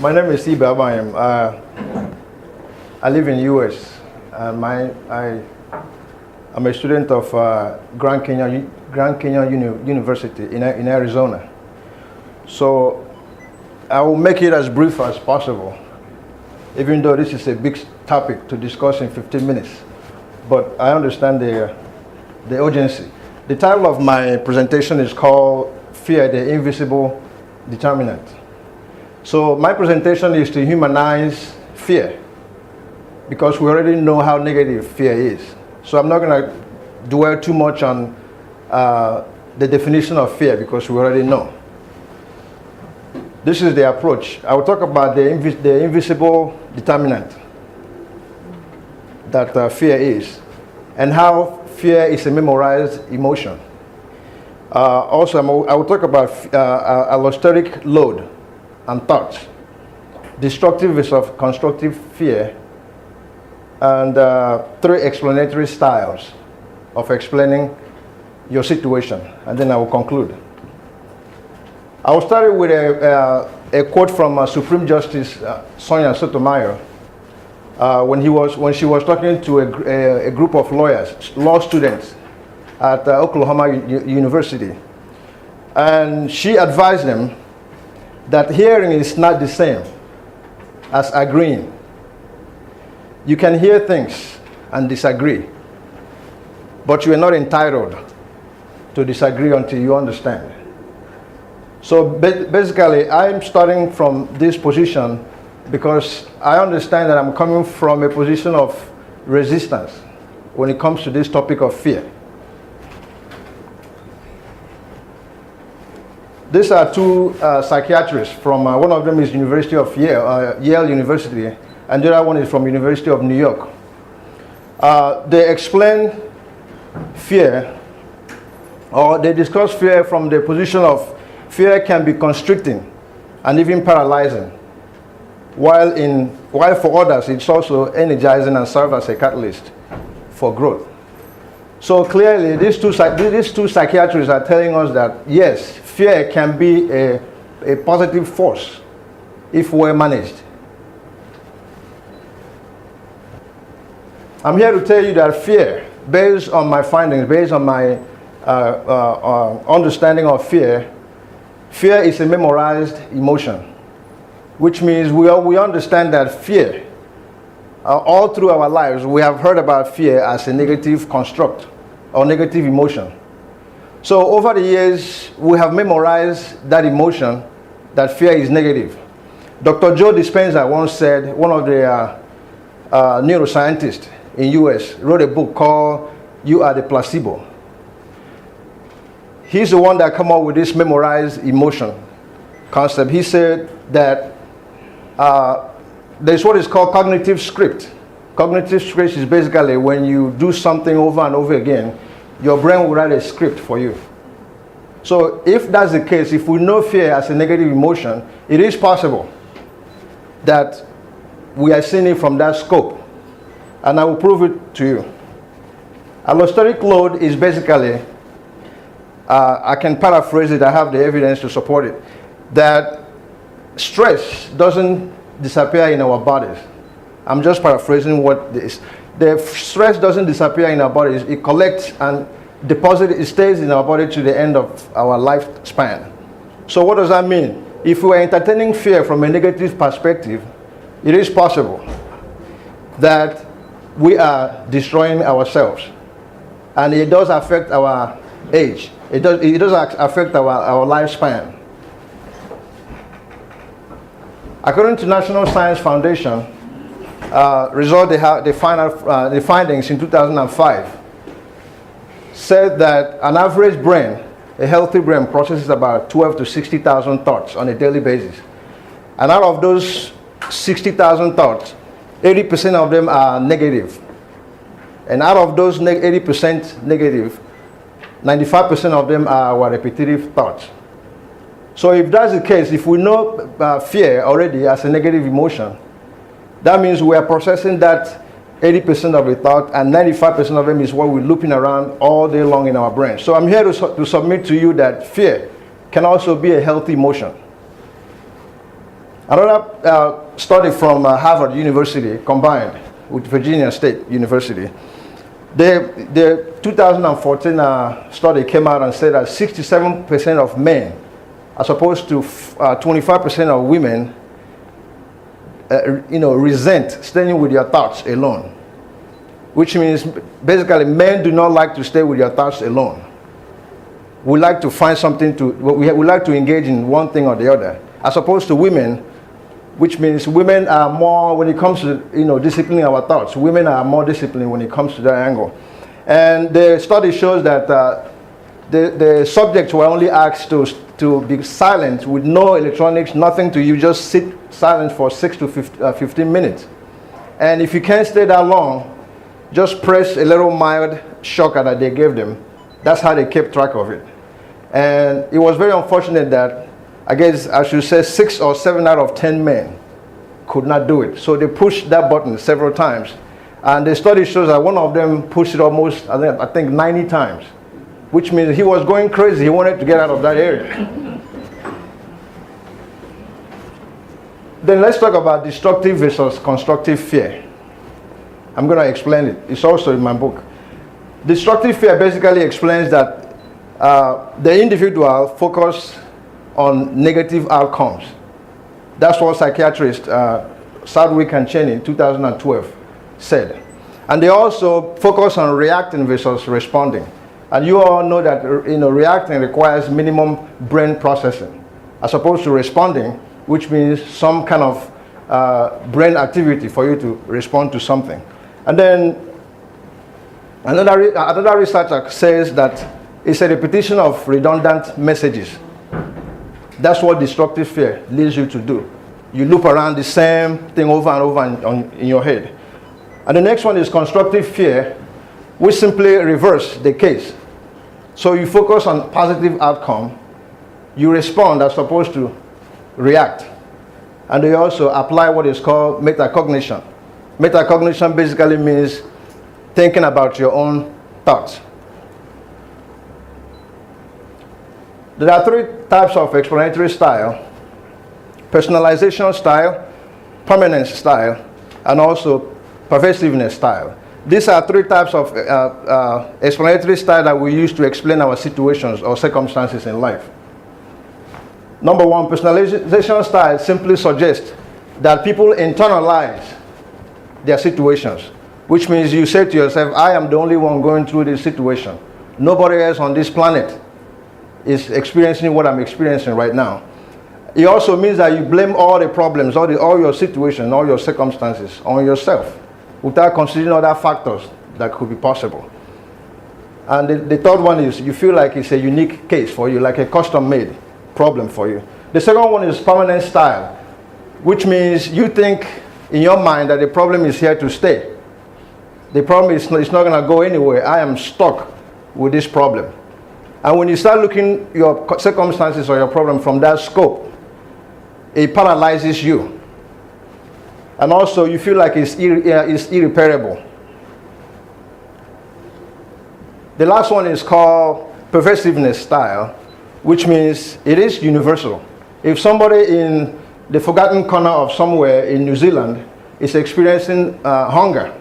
My name is Ibeh Agbanyim. I live in US. I'm a student of Grand Canyon University in Arizona. So I will make it as brief as possible, even though this is a big topic to discuss in 15 minutes. But I understand the urgency. The title of my presentation is called Fear, the Invisible Determinant. So my presentation is to humanize fear, because we already know how negative fear is. So I'm not going to dwell too much on the definition of fear, because we already know. This is the approach. I will talk about the invisible determinant that fear is, and how fear is a memorized emotion. Also, I will talk about allosteric load and thoughts, destructive versus constructive fear, and 3 explanatory styles of explaining your situation, and then I will conclude. I will start with a quote from Supreme Justice Sonia Sotomayor when she was talking to a group of law students at Oklahoma University, and she advised them that hearing is not the same as agreeing. You can hear things and disagree, but you are not entitled to disagree until you understand. So basically, I'm starting from this position because I understand that I'm coming from a position of resistance when it comes to this topic of fear. These are 2 psychiatrists from, one of them is University of Yale University, and the other one is from University of New York. They explain fear, or they discuss fear from the position of fear can be constricting and even paralyzing, while for others it's also energizing and serves as a catalyst for growth. So clearly, these two psychiatrists are telling us that yes, fear can be a positive force if well managed. I'm here to tell you that fear, based on my findings, based on my understanding of fear, fear is a memorized emotion, which means we understand that fear, all through our lives, we have heard about fear as a negative construct or negative emotion. So over the years, we have memorized that emotion, that fear is negative. Dr. Joe Dispenza once said, one of the neuroscientists in US, wrote a book called You Are the Placebo. He's the one that came up with this memorized emotion concept. He said that there's what is called cognitive script. Cognitive script is basically when you do something over and over again, your brain will write a script for you. So if that's the case, if we know fear as a negative emotion, it is possible that we are seeing it from that scope. And I will prove it to you. Allosteric load is basically, I can paraphrase it, I have the evidence to support it, that stress doesn't disappear in our bodies. I'm just paraphrasing what this. The stress doesn't disappear in our bodies. It collects and deposits, it stays in our body to the end of our lifespan. So what does that mean? If we are entertaining fear from a negative perspective, it is possible that we are destroying ourselves. And it does affect our age. It does affect our lifespan. According to National Science Foundation, the findings in 2005 said that an average brain, a healthy brain, processes about 12 to 60,000 thoughts on a daily basis. And out of those 60,000 thoughts, 80% of them are negative. And out of those 80% negative, 95% of them are our repetitive thoughts. So if that's the case, if we know fear already as a negative emotion, that means we are processing that 80% of the thought, and 95% of them is what we're looping around all day long in our brain. So I'm here to submit to you that fear can also be a healthy emotion. Another study from Harvard University combined with Virginia State University. The 2014 study came out and said that 67% of men, as opposed to 25% of women, resent staying with your thoughts alone. Which means basically men do not like to stay with your thoughts alone. We like to find something to, we like to engage in one thing or the other, as opposed to women, which means women are more, when it comes to disciplining our thoughts, women are more disciplined when it comes to that angle. And the study shows that the subjects were only asked to be silent with no electronics, nothing to you, just sit silent for 6 to 15 minutes. And if you can't stay that long, just press a little mild shocker that they gave them. That's how they kept track of it. And it was very unfortunate that, I guess I should say 6 or 7 out of 10 men could not do it. So they pushed that button several times. And the study shows that one of them pushed it almost, I think 90 times, which means he was going crazy. He wanted to get out of that area. Then let's talk about destructive versus constructive fear. I'm going to explain it. It's also in my book. Destructive fear basically explains that the individual focus on negative outcomes. That's what psychiatrist Sadwick and Chen in 2012 said. And they also focus on reacting versus responding. And you all know that reacting requires minimum brain processing, as opposed to responding, which means some kind of brain activity for you to respond to something. And then another researcher says that it's a repetition of redundant messages. That's what destructive fear leads you to do. You loop around the same thing over and over in your head. And the next one is constructive fear, which simply reverse the case. So you focus on positive outcome, you respond as opposed to react. And they also apply what is called metacognition. Metacognition basically means thinking about your own thoughts. There are 3 types of explanatory style: personalization style, permanence style, and also pervasiveness style. These are 3 types of explanatory style that we use to explain our situations or circumstances in life. Number 1, personalization style simply suggests that people internalize their situations, which means you say to yourself, I am the only one going through this situation. Nobody else on this planet is experiencing what I'm experiencing right now. It also means that you blame all the problems, all your situations, all your circumstances on yourself, without considering other factors that could be possible. And the third one is you feel like it's a unique case for you, like a custom-made problem for you. The second one is permanent style, which means you think in your mind that the problem is here to stay. The problem is it's not going to go anywhere. I am stuck with this problem. And when you start looking your circumstances or your problem from that scope, it paralyzes you. And also you feel like it's irreparable. The last one is called pervasiveness style, which means it is universal. If somebody in the forgotten corner of somewhere in New Zealand is experiencing hunger,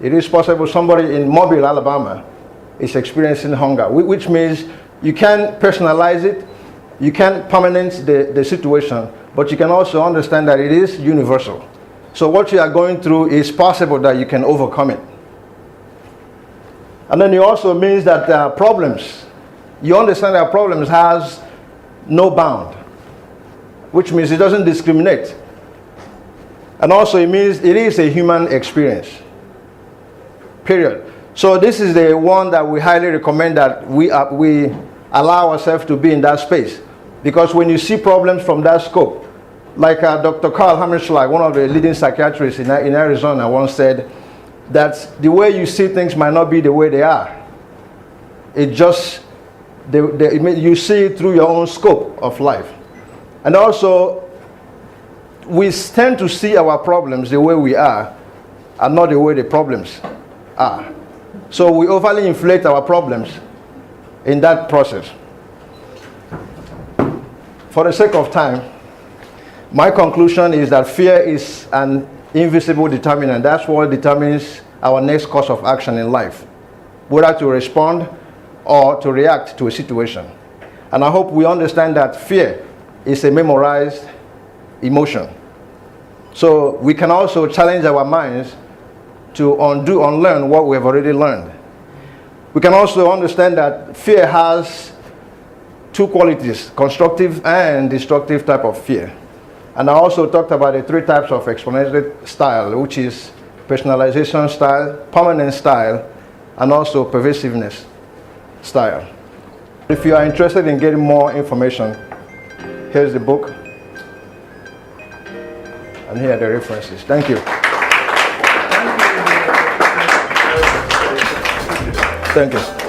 it is possible somebody in Mobile, Alabama is experiencing hunger, which means you can personalize it, you can permanent the situation, but you can also understand that it is universal. So what you are going through is possible that you can overcome it. And then it also means that problems, you understand that problems has no bound, which means it doesn't discriminate. And also it means it is a human experience, period. So this is the one that we highly recommend that we allow ourselves to be in that space. Because when you see problems from that scope, like Dr. Carl Hammerschlag, one of the leading psychiatrists in Arizona, once said that the way you see things might not be the way they are. It just, you see it through your own scope of life. And also, we tend to see our problems the way we are, and not the way the problems are. So we overly inflate our problems in that process. For the sake of time, My conclusion is that fear is an invisible determinant. That's what determines our next course of action in life, whether to respond or to react to a situation. And I hope we understand that fear is a memorized emotion. So we can also challenge our minds to unlearn what we have already learned. We can also understand that fear has two qualities, constructive and destructive type of fear. And I also talked about the three types of explanatory style, which is personalization style, permanent style, and also pervasiveness style. If you are interested in getting more information, here's the book, and here are the references. Thank you. Thank you.